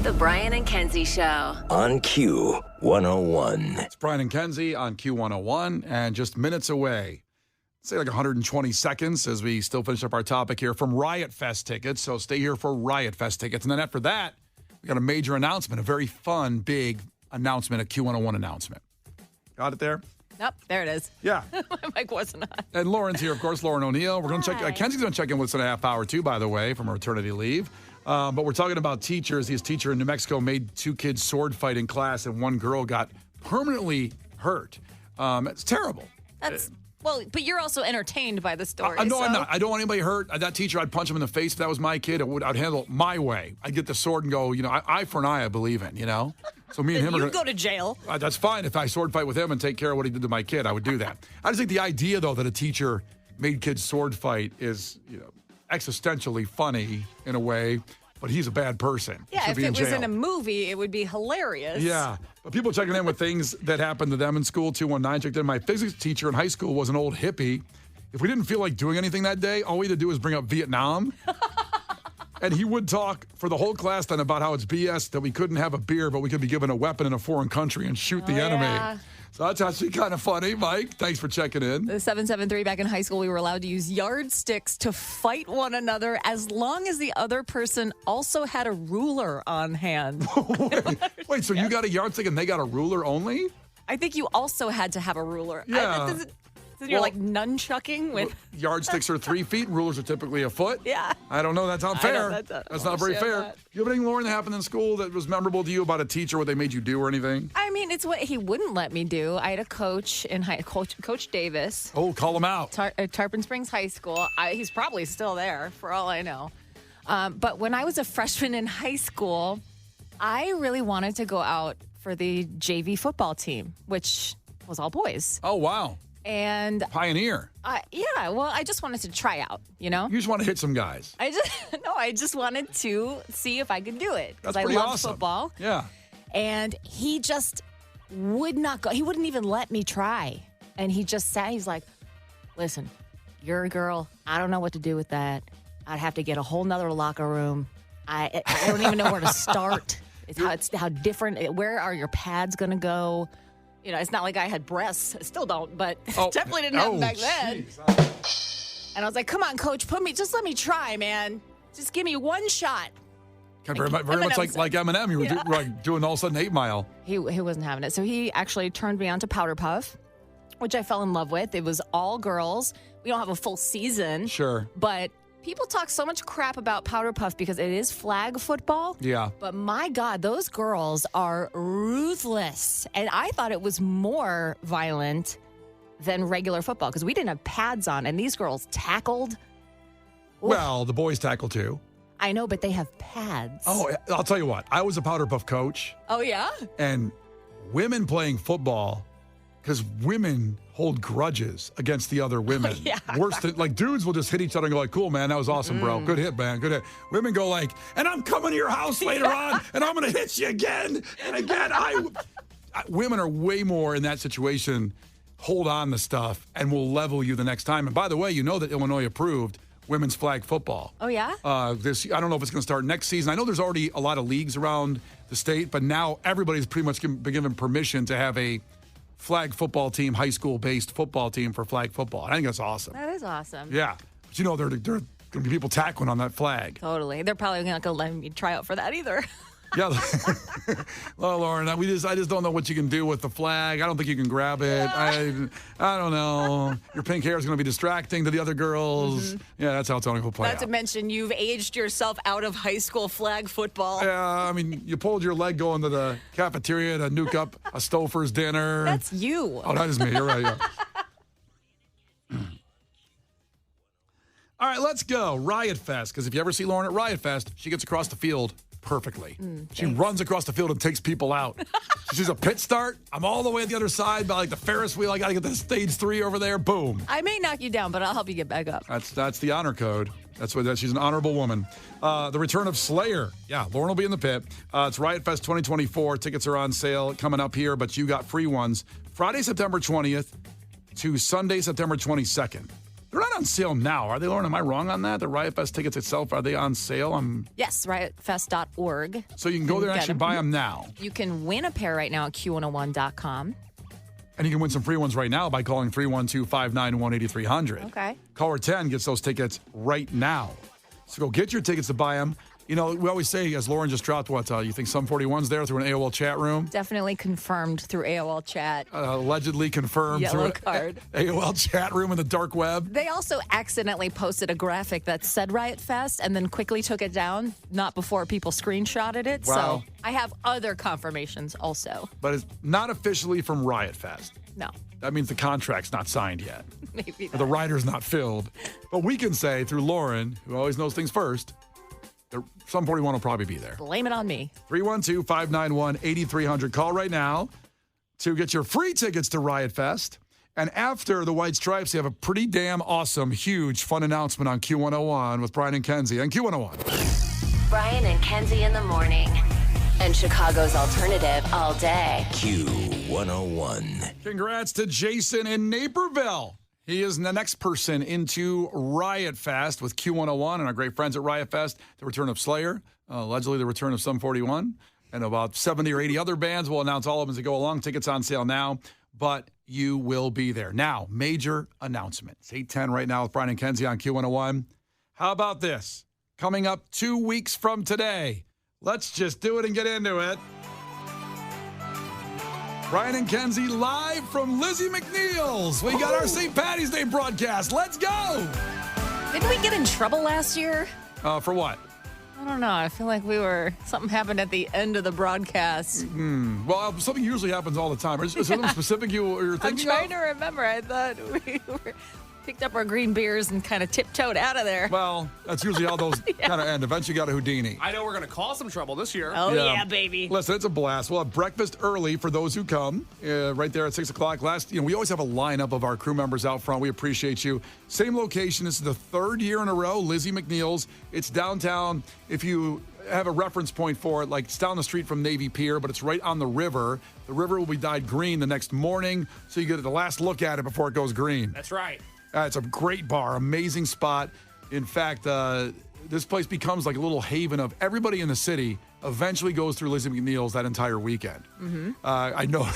The Brian and Kenzie Show. On Q101. It's Brian and Kenzie on Q101, and just minutes away, say like 120 seconds as we still finish up our topic here from Riot Fest tickets. So stay here for Riot Fest tickets. And then after that, we got a major announcement, a very fun, big announcement, a Q101 announcement. Got it there? Nope, there it is. Yeah. My mic wasn't on. And Lauren's here, of course, Lauren O'Neill. We're going to check. Kenzie's going to check in with us in a half hour, too, by the way, from her maternity leave. But we're talking about teachers. His teacher in New Mexico made two kids sword fight in class, and one girl got permanently hurt. It's terrible. But you're also entertained by the story. No, I'm not. I don't want anybody hurt. That teacher, I'd punch him in the face if that was my kid. I'd handle it my way. I'd get the sword and go, eye for an eye, I believe in, So me and him are going to go to jail. That's fine. If I sword fight with him and take care of what he did to my kid, I would do that. I just think the idea, though, that a teacher made kids sword fight is, existentially funny in a way, but he's a bad person. Yeah, if it was in a movie, it would be hilarious. Yeah, but people checking in with things that happened to them in school. 219 checked in. My physics teacher in high school was an old hippie. If we didn't feel like doing anything that day, all we had to do was bring up Vietnam. And he would talk for the whole class then about how it's BS that we couldn't have a beer, but we could be given a weapon in a foreign country and shoot the enemy. Yeah. So that's actually kind of funny. Mike, thanks for checking in. The 773 back in high school, we were allowed to use yardsticks to fight one another as long as the other person also had a ruler on hand. Wait, so you got a yardstick and they got a ruler only? I think you also had to have a ruler. Yeah. You're like nunchucking with... Yardsticks are 3 feet. Rulers are typically a foot. Yeah. I don't know. That's not fair. That's not very fair. That. You have anything, Lauren, that happened in school that was memorable to you about a teacher, what they made you do or anything? I mean, it's what he wouldn't let me do. I had a coach in Coach Davis. Oh, call him out. Tarpon Springs High School. He's probably still there, for all I know. But when I was a freshman in high school, I really wanted to go out for the JV football team, which was all boys. Oh, wow. And Pioneer. Yeah, well, I just wanted to try out, You just want to hit some guys. I just wanted to see if I could do it. That's I pretty love awesome. football. Yeah. And he just would not go. He wouldn't even let me try. And he just sat, he's like, listen, you're a girl. I don't know what to do with that. I'd have to get a whole nother locker room. I don't even know where to start. It's how different. Where are your pads going to go? It's not like I had breasts. I still don't, but definitely didn't have them back then. And I was like, come on, coach, just let me try, man. Just give me one shot. Very much like Eminem. You were doing all of a sudden 8 Mile. He wasn't having it. So he actually turned me on to Powder Puff, which I fell in love with. It was all girls. We don't have a full season. Sure. But people talk so much crap about Powder Puff because it is flag football. Yeah. But my God, those girls are ruthless. And I thought it was more violent than regular football because we didn't have pads on and these girls tackled. Well, the boys tackle too. I know, but they have pads. Oh, I'll tell you what. I was a Powder Puff coach. Oh, yeah? And women playing football, because women hold grudges against the other women. Oh, yeah. Worse than, dudes will just hit each other and go like, cool, man, that was awesome, bro. Good hit, man, good hit. Women go like, and I'm coming to your house later on, and I'm going to hit you again and again. Women are way more in that situation, hold on to stuff, and will level you the next time. And by the way, you know that Illinois approved women's flag football. Oh, yeah? I don't know if it's going to start next season. I know there's already a lot of leagues around the state, but now everybody's pretty much been given permission to have a flag football team, high school-based football team for flag football. I think that's awesome. That is awesome. Yeah. But there are going to be people tackling on that flag. Totally. They're probably not going to let me try out for that either. Yeah. Well, Lauren, I just don't know what you can do with the flag. I don't think you can grab it. I don't know. Your pink hair is going to be distracting to the other girls. Mm-hmm. Yeah, that's how it's going to play out. Not to mention, you've aged yourself out of high school flag football. Yeah, I mean, you pulled your leg going to the cafeteria to nuke up a Stouffer's dinner. That's you. Oh, that is me. You're right, yeah. All right, let's go. Riot Fest. Because if you ever see Lauren at Riot Fest, she gets across the field perfectly. She runs across the field and takes people out. She's a pit start. I'm all the way at the other side by the Ferris wheel. I got to get to stage 3 over there. Boom. I may knock you down, but I'll help you get back up. That's the honor code. She's an honorable woman. The return of Slayer. Yeah, Lauren will be in the pit. It's Riot Fest 2024. Tickets are on sale coming up here, but you got free ones. Friday, September 20th to Sunday, September 22nd. They're not on sale now, are they, Lauren? Am I wrong on that? The Riot Fest tickets itself, are they on sale? Yes, riotfest.org. So you can go there and actually buy them now. You can win a pair right now at Q101.com. And you can win some free ones right now by calling 312-591-8300. Okay. Caller 10 gets those tickets right now. So go get your tickets to buy them. You know, we always say, as Lauren just dropped, you think Sum 41's there through an AOL chat room? Definitely confirmed through AOL chat. Allegedly confirmed Yellow through card. AOL chat room in the dark web. They also accidentally posted a graphic that said Riot Fest and then quickly took it down, not before people screenshotted it. Wow. So I have other confirmations also. But it's not officially from Riot Fest. No, That means the contract's not signed yet. maybe The not. rider's not filled. But we can say through Lauren, who always knows things first, Sum 41 will probably be there. Blame it on me. 312-591-8300. Call right now to get your free tickets to Riot Fest. And after the White Stripes, you have a pretty damn awesome, huge, fun announcement on Q101 with Brian and Kenzie on Q101. Brian and Kenzie in the morning. And Chicago's alternative all day. Q101. Congrats to Jason in Naperville. He is the next person into Riot Fest with Q101 and our great friends at Riot Fest. The return of Slayer, allegedly the return of Sum 41, and about 70 or 80 other bands. We'll announce all of them as they go along. Tickets on sale now, but you will be there. Now, major announcement. It's 8:10 right now with Brian and Kenzie on Q101. How about this? Coming up 2 weeks from today. Let's just do it and get into it. Brian and Kenzie live from Lizzie McNeil's. We got our St. Patty's Day broadcast. Let's go. Didn't we get in trouble last year? For what? I don't know. I feel like something happened at the end of the broadcast. Well, something usually happens all the time. Is there something specific you're I'm thinking trying of? to remember. I thought we picked up our green beers and kind of tiptoed out of there. Well, that's usually how those kind of end. Eventually, you got a Houdini. I know we're going to cause some trouble this year. Oh, yeah, baby. Listen, it's a blast. We'll have breakfast early for those who come, right there at 6 o'clock. We always have a lineup of our crew members out front. We appreciate you. Same location. This is the third year in a row, Lizzie McNeil's. It's downtown. If you have a reference point for it, like it's down the street from Navy Pier, but it's right on the river. The river will be dyed green the next morning, so you get the last look at it before it goes green. That's right. It's a great bar, amazing spot. In fact, this place becomes like a little haven of everybody in the city eventually goes through Lizzie McNeil's that entire weekend. Mm-hmm. I know.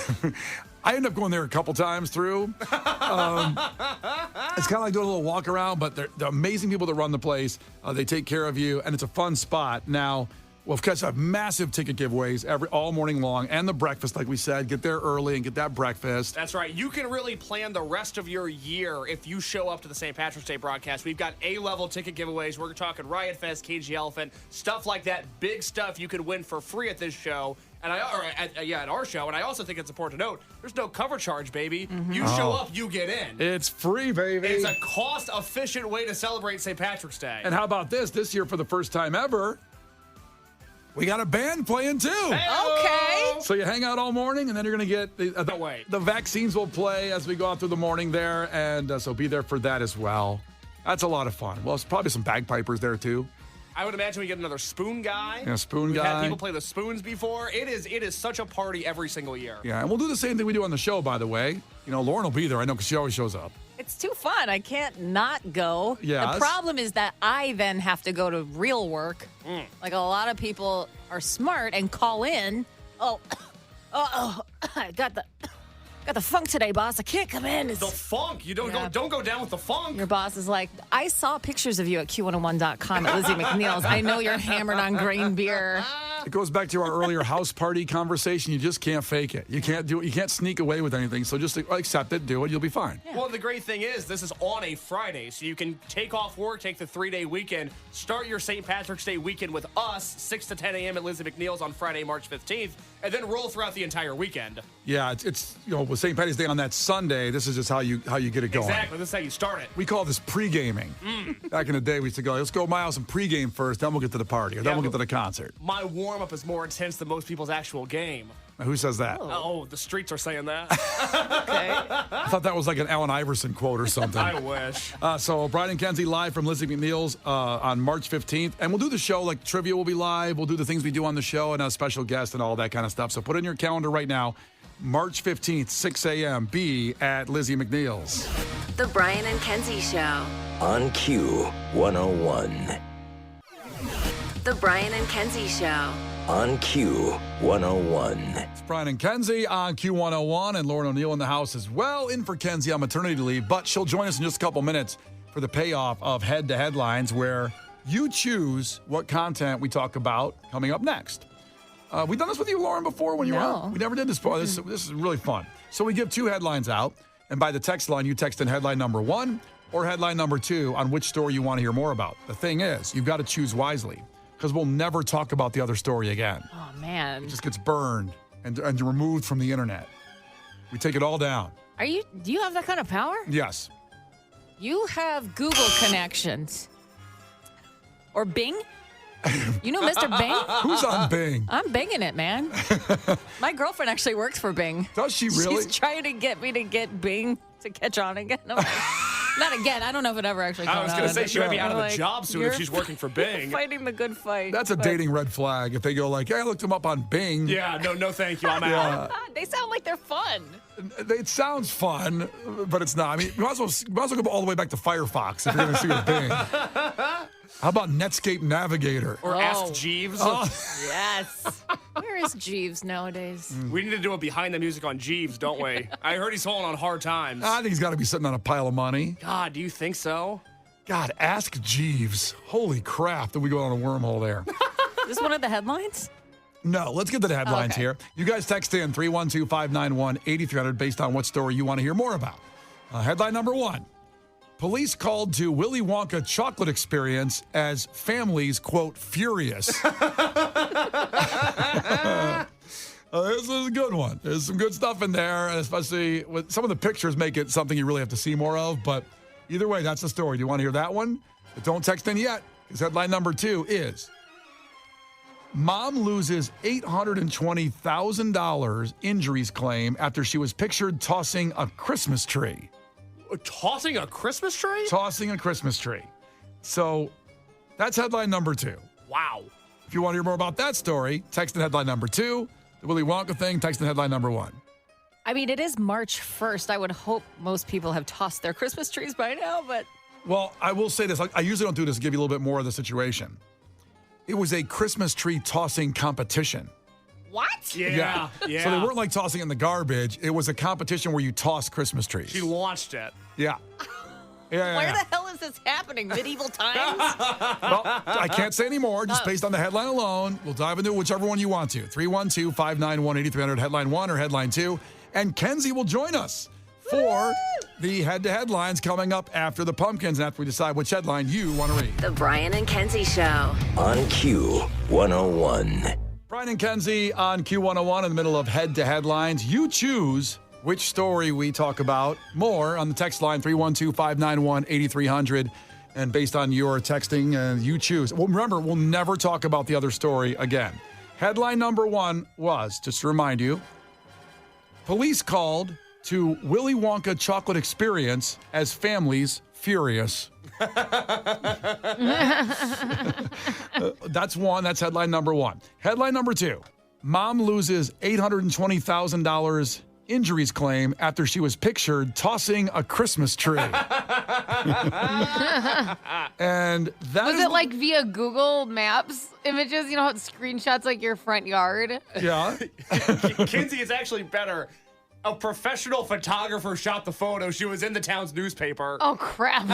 I end up going there a couple times through. It's kind of like doing a little walk around, but they're the amazing people that run the place. They take care of you, and it's a fun spot. Now, we'll of course have massive ticket giveaways all morning long, and the breakfast, like we said. Get there early and get that breakfast. That's right. You can really plan the rest of your year if you show up to the St. Patrick's Day broadcast. We've got A-level ticket giveaways. We're talking Riot Fest, KG Elephant, stuff like that. Big stuff you can win for free at this show. And at our show. And I also think it's important to note, there's no cover charge, baby. Mm-hmm. You show up, you get in. It's free, baby. It's a cost-efficient way to celebrate St. Patrick's Day. And how about this? This year, for the first time ever, we got a band playing too. Okay. So you hang out all morning, and then you're going to get the vaccines will play as we go out through the morning there, and so be there for that as well. That's a lot of fun. Well, it's probably some bagpipers there too. I would imagine we get another spoon guy. Yeah, spoon We've guy. had people play the spoons before. It is such a party every single year. Yeah, and we'll do the same thing we do on the show, by the way. You know, Lauren will be there, I know, because she always shows up. It's too fun. I can't not go. Yes. The problem is that I then have to go to real work. Like a lot of people are smart and call in. I got the funk today, boss. I can't come in. The funk. You don't go down with the funk. Your boss is like, I saw pictures of you at Q101.com at Lizzie McNeil's. I know you're hammered on green beer. It goes back to our earlier house party conversation. You just can't fake it. You can't do it. You can't sneak away with anything. So just accept it, do it. You'll be fine. Yeah. Well, the great thing is this is on a Friday, so you can take off work, take the 3-day weekend, start your St. Patrick's Day weekend with us, 6 to 10 a.m. at Lizzie McNeil's on Friday, March 15th, and then roll throughout the entire weekend. Yeah, it's with St. Patty's Day on that Sunday, this is just how you get it going. Exactly. This is how you start it. We call this pre-gaming. Back in the day, we used to go, let's go to my house and pre-game first, then we'll get to the party, or then we'll get to the concert. My warm-up is more intense than most people's actual game. Now, who says that? Oh, the streets are saying that. Okay. I thought that was like an Allen Iverson quote or something. I wish. So Brian and Kenzie live from Lizzie McNeil's on March 15th. And we'll do the show, like trivia will be live. We'll do the things we do on the show and a special guest and all that kind of stuff. So put it in your calendar right now. March 15th, 6 a.m. Be at Lizzie McNeil's. The Brian and Kenzie Show. On Q101. The Brian and Kenzie Show. On Q101. It's Brian and Kenzie on Q101, and Lauren O'Neill in the house as well, in for Kenzie on maternity leave, but she'll join us in just a couple minutes for the payoff of Head to Headlines, where you choose what content we talk about coming up next. We've done this with you, Lauren, before when you were out. We never did this before. This is really fun. So we give 2 headlines out, and by the text line, you text in headline number 1 or headline number 2 on which story you want to hear more about. The thing is, you've got to choose wisely, because we'll never talk about the other story again. Oh, man. It just gets burned and removed from the internet. We take it all down. Do you have that kind of power? Yes. You have Google connections. Or Bing? You know Mr. Bing? Who's on Bing? I'm Binging it, man. My girlfriend actually works for Bing. Does she really? She's trying to get me to get Bing to catch on again. I'm like, not again. I don't know if it ever actually caught on. I was going to say she might be out of the Like, job soon if she's working for Bing. Fighting the good fight. That's a dating red flag. If they go like, hey, I looked him up on Bing. Yeah, no, thank you. I'm out. They sound like they're fun. It sounds fun, but it's not. I mean, you might as well go all the way back to Firefox if you're going to see a Bing. How about Netscape Navigator? Or Ask Jeeves. Yes. Where is Jeeves nowadays? We need to do a behind the music on Jeeves, don't we? I heard he's falling on hard times. I think he's got to be sitting on a pile of money. God, do you think so? God, Ask Jeeves. Holy crap, did we go on a wormhole there? Is this one of the headlines? No, let's get to the headlines here. You guys text in 312-591-8300 based on what story you want to hear more about. Headline number 1. Police called to Willy Wonka chocolate experience as families, quote, furious. This is a good one. There's some good stuff in there, especially with some of the pictures make it something you really have to see more of. But either way, that's the story. Do you want to hear that one? But don't text in yet, because headline number 2 is Mom loses $820,000 injuries claim after she was pictured tossing a Christmas tree. Tossing a Christmas tree? Tossing a Christmas tree. So that's headline number 2. Wow. If you want to hear more about that story, text in headline number 2. The Willy Wonka thing, text in headline number 1. I mean, it is March 1st. I would hope most people have tossed their Christmas trees by now, but... Well, I will say this. I usually don't do this to give you a little bit more of the situation. It was a Christmas tree tossing competition. What? Yeah. So they weren't like tossing it in the garbage. It was a competition where you toss Christmas trees. She launched it. Yeah. Where the hell is this happening? Medieval times? Well, I can't say any more, just based on the headline alone. We'll dive into whichever one you want to. 312-591-8300, headline 1 or headline 2. And Kenzie will join us for the head-to-headlines coming up after the pumpkins and after we decide which headline you want to read. The Brian and Kenzie Show. On Q101. Brian and Kenzie on Q101 in the middle of head-to-headlines. You choose which story we talk about more on the text line 312-591-8300. And based on your texting, you choose. Well, remember, we'll never talk about the other story again. Headline number 1 was, just to remind you, police called to Willy Wonka chocolate experience as families furious. That's one. That's headline number 1. Headline number 2. Mom loses $820,000 injuries claim after she was pictured tossing a Christmas tree. And that was it like via Google Maps images? You know how it screenshots like your front yard? Yeah. Kenzie is actually better. A professional photographer shot the photo. She was in the town's newspaper. Oh, crap.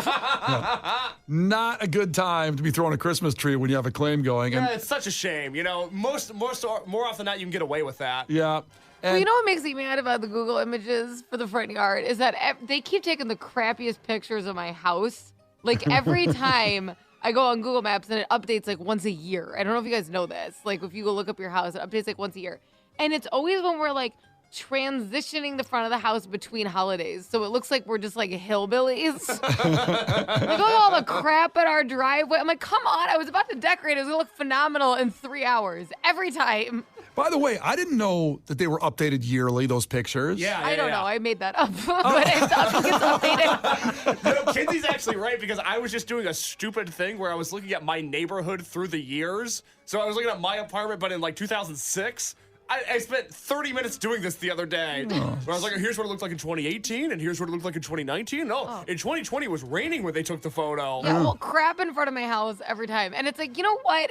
Not a good time to be throwing a Christmas tree when you have a claim going. Yeah, it's such a shame. You know, more often than not, you can get away with that. Yeah. Well, you know what makes me mad about the Google images for the front yard is that they keep taking the crappiest pictures of my house. Like every time I go on Google Maps and it updates like once a year. I don't know if you guys know this. Like if you go look up your house, it updates like once a year. And it's always when we're like transitioning the front of the house between holidays. So it looks like we're just like hillbillies. Like all the crap in our driveway. I'm like, come on. I was about to decorate. It was going to look phenomenal in 3 hours every time. By the way, I didn't know that they were updated yearly, those pictures. Yeah, I don't know. I made that up. But it's updated. You know, Kenzie's actually right because I was just doing a stupid thing where I was looking at my neighborhood through the years. So I was looking at my apartment, but in like 2006. I spent 30 minutes doing this the other day. Where I was like, here's what it looked like in 2018, and here's what it looked like in 2019. No, in 2020 it was raining when they took the photo. Yeah, well, crap in front of my house every time. And it's like, you know what?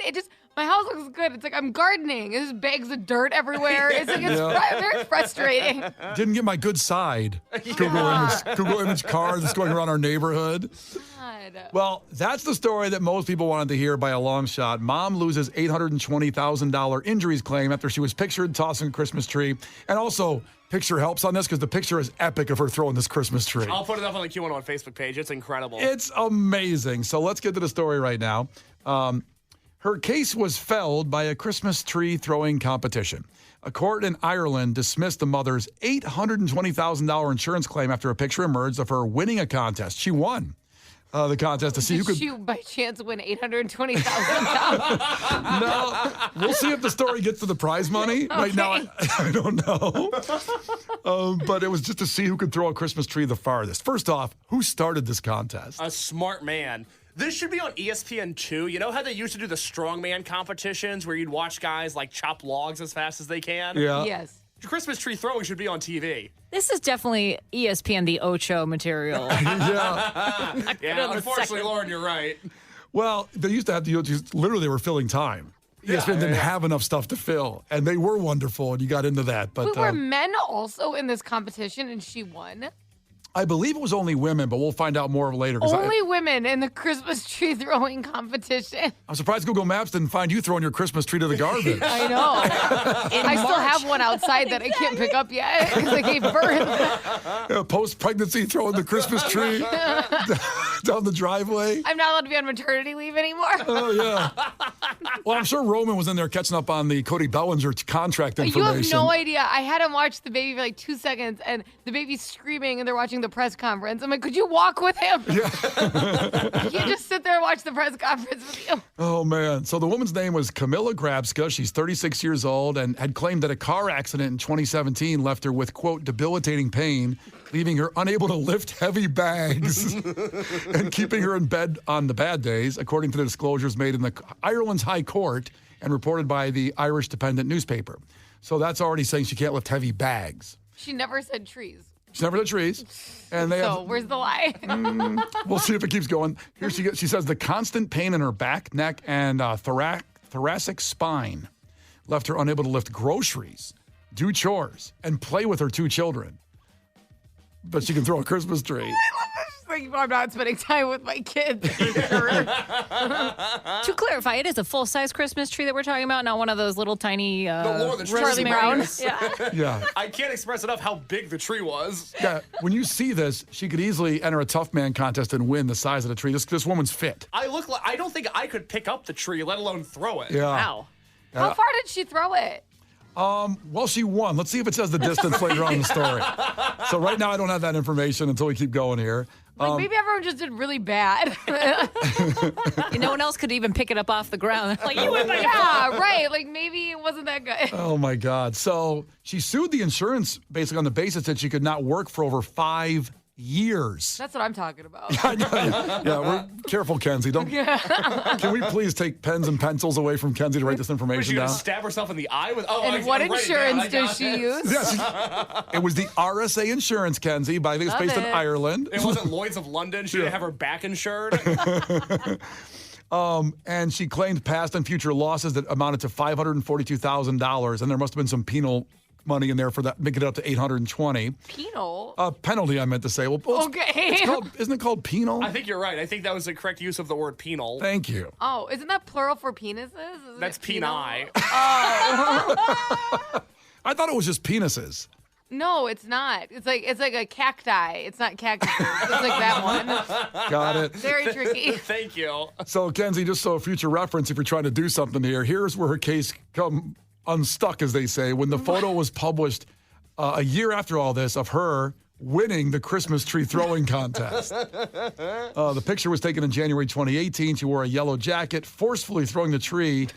My house looks good. It's like I'm gardening. There's bags of dirt everywhere. It's like, very frustrating. Didn't get my good side. Google image car that's going around our neighborhood. God. Well, that's the story that most people wanted to hear by a long shot. Mom loses $820,000 injuries claim after she was pictured tossing a Christmas tree. And also, picture helps on this because the picture is epic of her throwing this Christmas tree. I'll put it up on the Q101 Facebook page. It's incredible. It's amazing. So let's get to the story right now. Her case was felled by a Christmas tree throwing competition. A court in Ireland dismissed the mother's $820,000 insurance claim after a picture emerged of her winning a contest. She won the contest to see who could. Did you by chance win $820,000? No, we'll see if the story gets to the prize money. Okay. Right now, I don't know. But it was just to see who could throw a Christmas tree the farthest. First off, who started this contest? A smart man. This should be on ESPN2. You know how they used to do the strongman competitions where you'd watch guys like chop logs as fast as they can? Yeah. Yes. Christmas tree throwing should be on TV. This is definitely ESPN the Ocho material. Yeah. Yeah, unfortunately, Lauren, you're right. Well, they used to have to just literally they were filling time. ESPN didn't have enough stuff to fill, and they were wonderful, and you got into that. But Wait, were men also in this competition and she won? I believe it was only women, but we'll find out more later. Only women in the Christmas tree throwing competition. I'm surprised Google Maps didn't find you throwing your Christmas tree to the garbage. I know. I still have one outside that I can't pick up yet because I gave birth. Post-pregnancy, throwing the Christmas tree down the driveway. I'm not allowed to be on maternity leave anymore. Oh, yeah. Well, I'm sure Roman was in there catching up on the Cody Bellinger contract information. You have no idea. I had him watch the baby for like 2 seconds, and the baby's screaming, and they're watching the press conference. I'm like, could you walk with him? Yeah. You can't just sit there and watch the press conference with you. Oh, man. So the woman's name was Camilla Grabska. She's 36 years old and had claimed that a car accident in 2017 left her with, quote, debilitating pain, leaving her unable to lift heavy bags and keeping her in bed on the bad days, according to the disclosures made in the Ireland's High Court and reported by the Irish Dependent newspaper. So that's already saying she can't lift heavy bags. She never said trees. She's never the trees. And they So where's the lie? We'll see if it keeps going. Here she says the constant pain in her back, neck, and thoracic spine left her unable to lift groceries, do chores, and play with her 2 children. But she can throw a Christmas tree. Like, I'm not spending time with my kids. To clarify, it is a full-size Christmas tree that we're talking about, not one of those little tiny the Charlie Brown. Yeah. Yeah. I can't express enough how big the tree was. Yeah. When you see this, she could easily enter a tough man contest and win the size of the tree. This woman's fit. I don't think I could pick up the tree, let alone throw it. Yeah. Wow. How far did she throw it? Well, she won. Let's see if it says the distance later on in the story. So right now I don't have that information until we keep going here. Like maybe everyone just did really bad. No one else could even pick it up off the ground. Like, you went by Yeah, right. Like maybe it wasn't that good. Oh, my God. So she sued the insurance basically on the basis that she could not work for over 5 years. That's what I'm talking about. Yeah, we're careful, Kenzie. Can we please take pens and pencils away from Kenzie to write this Was she information going down? to stab herself in the eye with? Oh, And what right, insurance yeah, I does got she it. use? Yes. It was the RSA Insurance, Kenzie, but I think it's Love based in it. Ireland. It wasn't Lloyd's of London. She didn't have her back insured. And she claimed past and future losses that amounted to $542,000, and there must have been some penal money in there for that, make it up to $820. Penal. Penalty, I meant to say. Well, Okay. isn't it called penal? I think you're right. I think that was the correct use of the word penal. Thank you. Oh, isn't that plural for penises? Isn't That's it penal? peni. I thought it was just penises. No, it's not. It's like a cacti. It's not cactus. It's like that one. Got it. Very tricky. Thank you. So, Kenzie, just so future reference, if you're trying to do something here, here's where her case come unstuck, as they say, when the photo was published a year after all this of her winning the Christmas tree throwing contest. The picture was taken in January 2018. She wore a yellow jacket, forcefully throwing the tree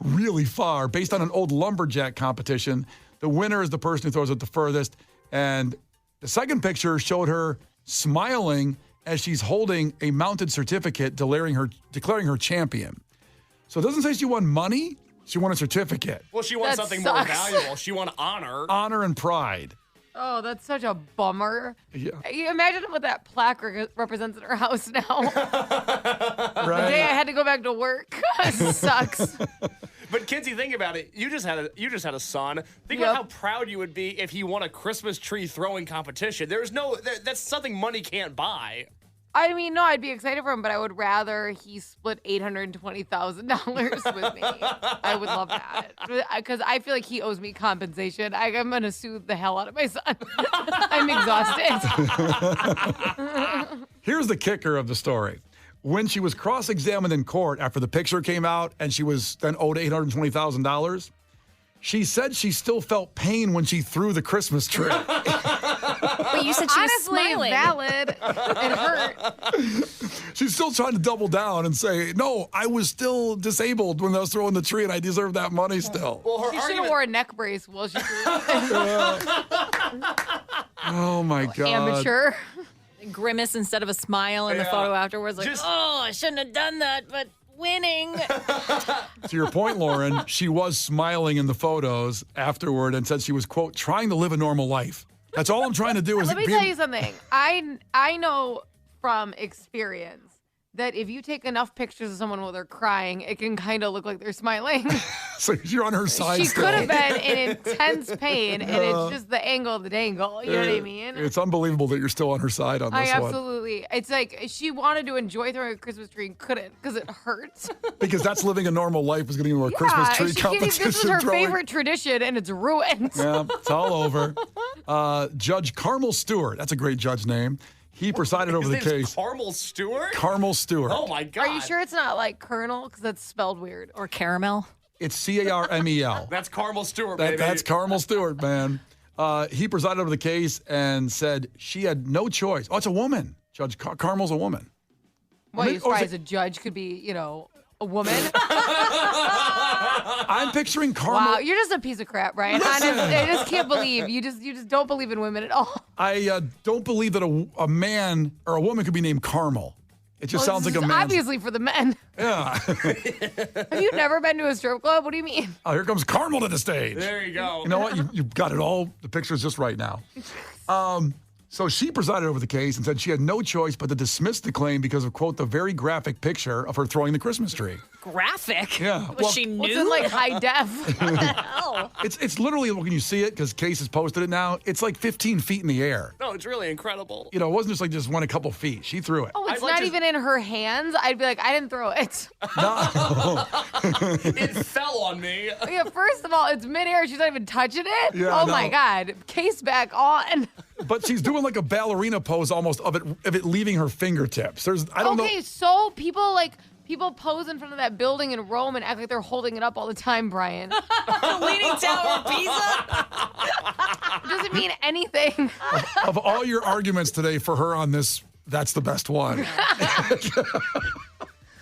really far. Based on an old lumberjack competition, the winner is the person who throws it the furthest. And the second picture showed her smiling as she's holding a mounted certificate declaring her champion. So it doesn't say she won money. She won a certificate. Well, she wants That something sucks. more valuable. She wants honor. Honor and pride. Oh, that's such a bummer. Yeah. You imagine what that plaque represents in her house now. The day Right? I had to go back to work. Sucks. But Kenzie, think about it. You just had a son. Think Yep. about how proud you would be if he won a Christmas tree throwing competition. That's something money can't buy. I mean, no, I'd be excited for him, but I would rather he split $820,000 with me. I would love that because I feel like he owes me compensation. I'm gonna sue the hell out of my son. I'm exhausted. Here's the kicker of the story. When she was cross-examined in court after the picture came out and she was then owed $820,000, she said she still felt pain when she threw the Christmas tree. But you said she was Honestly, smiling. valid. It hurt. She's still trying to double down and say, no, I was still disabled when I was throwing the tree and I deserve that money still. Well, her She should have argument. wore a neck brace while she threw it. Oh, my God. Amateur. Grimace instead of a smile in the Yeah. photo afterwards. Like, Just- oh, I shouldn't have done that, but winning. To your point, Lauren, she was smiling in the photos afterward and said she was, quote, trying to live a normal life. That's all I'm trying to do is Let me tell you something. I know from experience that if you take enough pictures of someone while they're crying, it can kind of look like they're smiling. So you're on her side She still. could have been in intense pain, and it's just the angle of the dangle. You know what I mean? It's unbelievable that you're still on her side on I this one. absolutely. It's like she wanted to enjoy throwing a Christmas tree and couldn't because it hurts. Because that's living a normal life is getting into a Christmas tree competition. This was her throwing. favorite tradition, and it's ruined. Yeah, it's all over. Judge Carmel Stewart, that's a great judge name. He presided over His the name's case. Carmel Stewart? Carmel Stewart. Oh, my God. Are you sure it's not like Colonel? Because that's spelled weird. Or caramel. It's Carmel. That's Carmel Stewart, baby. That's Carmel Stewart, man. He presided over the case and said she had no choice. Oh, it's a woman. Judge Carmel's a woman. Well, I mean, you or is surprised a judge could be, a woman? I'm picturing Carmel. Wow, you're just a piece of crap, Brian. Honestly, I just can't believe you just don't believe in women at all. I don't believe that a man or a woman could be named Carmel. It just sounds This like a is man. obviously for the men. Yeah. Have you never been to a strip club? What do you mean? Oh, here comes Carmel to the stage. There you go. You know what? You've got it all. The picture's just right now. So she presided over the case and said she had no choice but to dismiss the claim because of, quote, the very graphic picture of her throwing the Christmas tree. Graphic. Yeah. Was Well, she What's new? in like high def? Hell. It's literally, when you see it, because Case has posted it now, it's like 15 feet in the air. No, it's really incredible. You know, it wasn't just went a couple feet. She threw it. Oh, it's I'd like not to- even in her hands. I'd be like, I didn't throw it. It fell on me. Yeah, first of all, it's midair. She's not even touching it. Yeah, Oh my no. God. Case back on. But she's doing like a ballerina pose almost of it leaving her fingertips. I don't know. So people pose in front of that building in Rome and act like they're holding it up all the time, Brian. The Leaning Tower of Pisa. It doesn't mean anything. Of all your arguments today for her on this, that's the best one.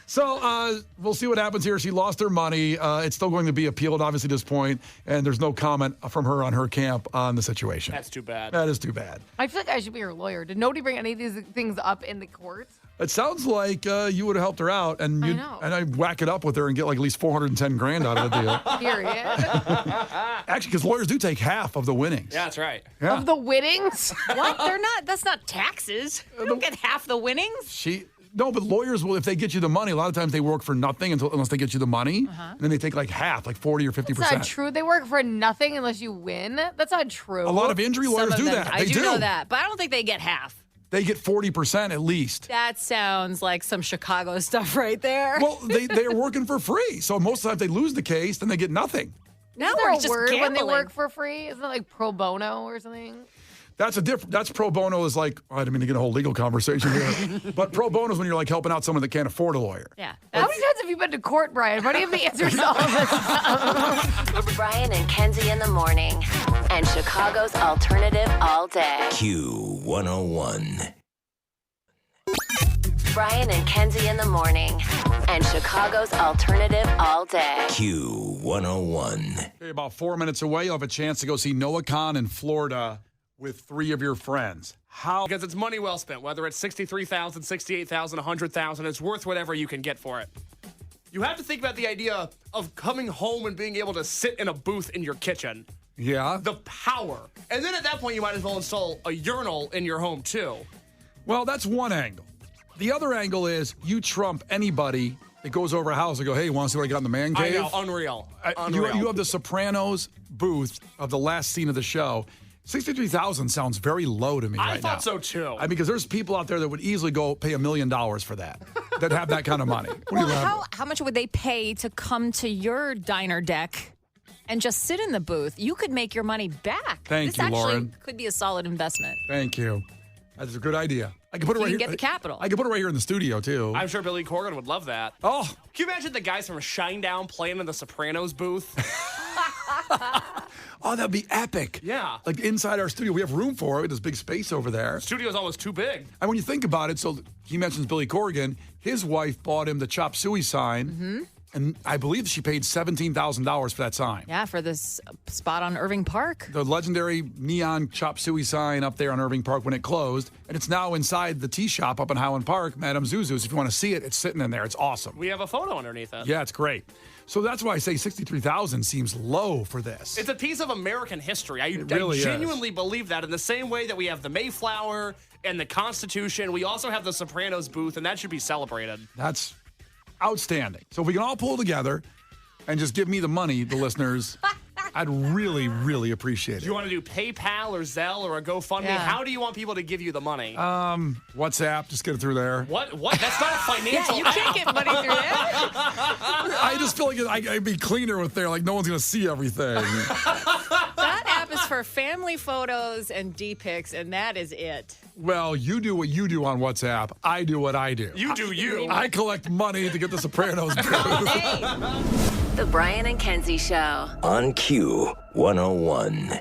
So we'll see what happens here. She lost her money. It's still going to be appealed, obviously, at this point, and there's no comment from her on her camp on the situation. That's too bad. That is too bad. I feel like I should be her lawyer. Did nobody bring any of these things up in the courts? It sounds like you would have helped her out, and I you know. and I'd whack it up with her and get like at least $410,000 out of the deal. Period. Actually, because lawyers do take half of the winnings. Yeah, that's right. Yeah. Of the winnings? What? They're not. That's not taxes. You don't get half the winnings. No, but lawyers will, if they get you the money, a lot of times they work for nothing unless they get you the money. And then they take like half, like 40 or 50%. That's not true. They work for nothing unless you win. That's not true. A lot of injury lawyers Some of do them- that. I They do know that, but I don't think they get half. They get 40% at least. That sounds like some Chicago stuff right there. Well, they're working for free. So most of the time they lose the case, then they get nothing. no, Is there we're a just word when they gambling. work for free? Isn't it like pro bono or something? That's pro bono is like, I didn't mean to get a whole legal conversation here. But pro bono is when you're like helping out someone that can't afford a lawyer. Yeah. How many times have you been to court, Brian? Why do you have the answers to all this stuff? Brian and Kenzie in the morning. And Chicago's alternative all day. Q101. Brian and Kenzie in the morning. And Chicago's alternative all day. Q101. Okay, about 4 minutes away, you'll have a chance to go see Noah Khan in Florida with 3 of your friends. How? Because it's money well spent, whether it's $63,000, $68,000, $100,000, it's worth whatever you can get for it. You have to think about the idea of coming home and being able to sit in a booth in your kitchen. Yeah. The power. And then at that point, you might as well install a urinal in your home, too. Well, that's one angle. The other angle is you trump anybody that goes over a house and go, hey, you want to see what I got in the man cave? I know, unreal. Unreal. You have the Sopranos booth of the last scene of the show. 63,000 sounds very low to me right now. I thought so, too. I mean, because there's people out there that would easily go pay $1 million for that have that kind of money. How much would they pay to come to your diner deck and just sit in the booth? You could make your money back. Thank you, Lauren. This could be a solid investment. Thank you. That's a good idea. I can put it right here. Get the capital. I can put it right here in the studio, too. I'm sure Billy Corgan would love that. Oh. Can you imagine the guys from Shinedown playing in the Sopranos booth? Oh, that'd be epic. Yeah. Like inside our studio, we have room for it. There's big space over there. Studio's almost too big. And when you think about it, so he mentions Billy Corgan. His wife bought him the Chop Suey sign. Mm-hmm. And I believe she paid $17,000 for that sign. Yeah, for this spot on Irving Park. The legendary neon Chop Suey sign up there on Irving Park when it closed. And it's now inside the tea shop up in Highland Park, Madame Zuzu's. If you want to see it, it's sitting in there. It's awesome. We have a photo underneath it. Yeah, it's great. So that's why I say 63,000 seems low for this. It's a piece of American history. I really genuinely believe that. In the same way that we have the Mayflower and the Constitution, we also have the Sopranos booth, and that should be celebrated. That's outstanding. So if we can all pull together and just give me the money, the listeners, I'd really, really appreciate it. Do you want to do PayPal or Zelle or a GoFundMe? Yeah. How do you want people to give you the money? WhatsApp, just get it through there. What? That's not a financial Yeah, you can't get money through there. I just feel like I'd be cleaner with there, like no one's going to see everything. That app is for family photos and D-pics, and that is it. Well, you do what you do on WhatsApp. I do what I do. You do you. I collect money to get the Sopranos booth. The Brian and Kenzie Show. On Q 101.